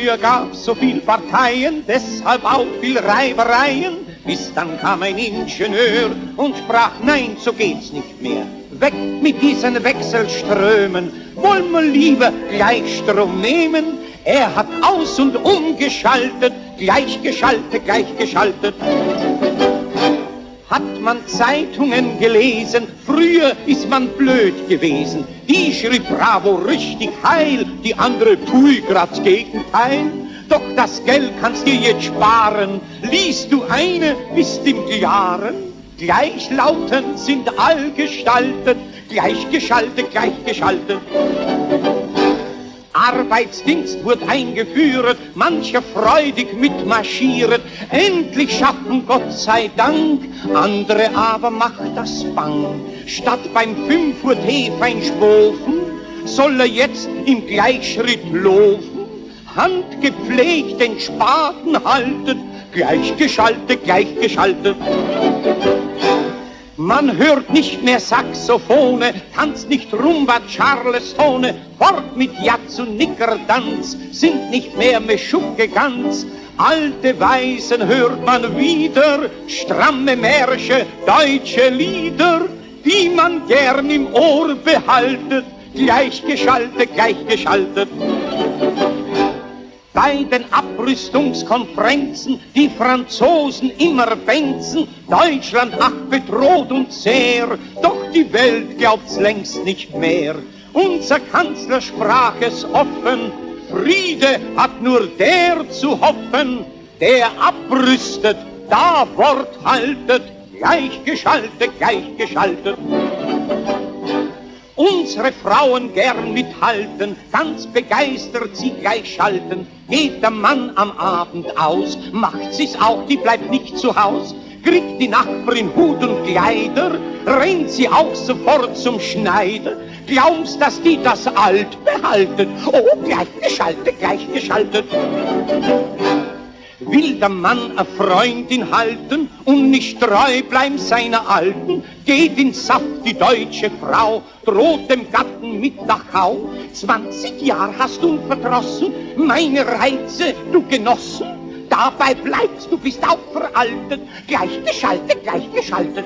Früher gab's so viel Parteien, deshalb auch viel Reibereien. Bis dann kam ein Ingenieur und sprach, nein, so geht's nicht mehr. Weg mit diesen Wechselströmen, wollen wir lieber Gleichstrom nehmen. Er hat aus- und umgeschaltet, gleichgeschaltet, gleichgeschaltet. Hat man Zeitungen gelesen, früher ist man blöd gewesen. Die schrieb Bravo richtig heil, die andere tui grad's Gegenteil. Doch das Geld kannst dir jetzt sparen, liest du eine, bist im Klaren. Gleichlautend sind all gestaltet, gleichgeschaltet, gleichgeschaltet. Arbeitsdienst wird eingeführt, mancher freudig mitmarschiert. Endlich schaffen, Gott sei Dank, andere aber macht das bang. Statt beim 5 Uhr Hefein schwofen, soll er jetzt im Gleichschritt laufen. Handgepflegt den Spaten haltet, gleichgeschaltet, gleichgeschaltet. Man hört nicht mehr Saxophone, tanzt nicht Rumba, Charlestone, fort mit Jazz und Nickerdanz, sind nicht mehr Meschucke ganz. Alte Weisen hört man wieder, stramme Märsche, deutsche Lieder, die man gern im Ohr behaltet, gleichgeschaltet, gleichgeschaltet. Bei den Abrüstungskonferenzen die Franzosen immer bänzen, Deutschland ach bedroht und sehr, doch die Welt glaubt's längst nicht mehr. Unser Kanzler sprach es offen, Friede hat nur der zu hoffen, der abrüstet, da Wort haltet, gleichgeschaltet, gleichgeschaltet. Unsere Frauen gern mithalten, ganz begeistert sie gleich schalten. Geht der Mann am Abend aus, macht sie's auch, die bleibt nicht zu Haus. Kriegt die Nachbarin Hut und Kleider, rennt sie auch sofort zum Schneider. Glaubst, dass die das alt behalten? Oh, gleichgeschaltet, gleichgeschaltet. Will der Mann eine Freundin halten und nicht treu bleiben seiner Alten, geht in Saft die deutsche Frau, droht dem Gatten mit Dachau. 20 Jahre hast du verdrossen, meine Reize du genossen, dabei bleibst du, bist auch veraltet, gleichgeschaltet, gleichgeschaltet.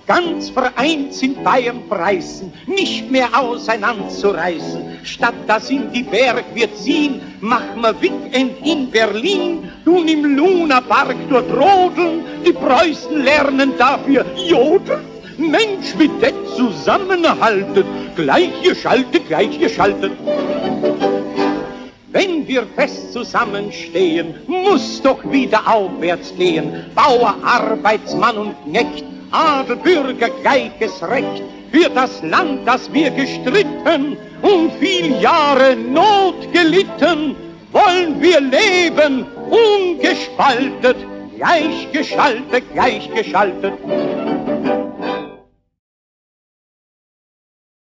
Ganz vereint sind Bayern preisen, nicht mehr auseinanderzureißen. Statt dass in die Berg wir ziehen, machen wir Weekend in Berlin. Nun im Lunapark dort rodeln, die Preußen lernen dafür jodeln. Mensch, wie det zusammenhaltet, gleichgeschaltet, gleichgeschaltet. Wenn wir fest zusammenstehen, muss doch wieder aufwärts gehen. Bauer, Arbeitsmann und Knecht, Adel, Bürger, gleiches Recht für das Land, das wir gestritten und viel Jahre Not gelitten, wollen wir leben, ungespaltet, gleichgeschaltet, gleichgeschaltet.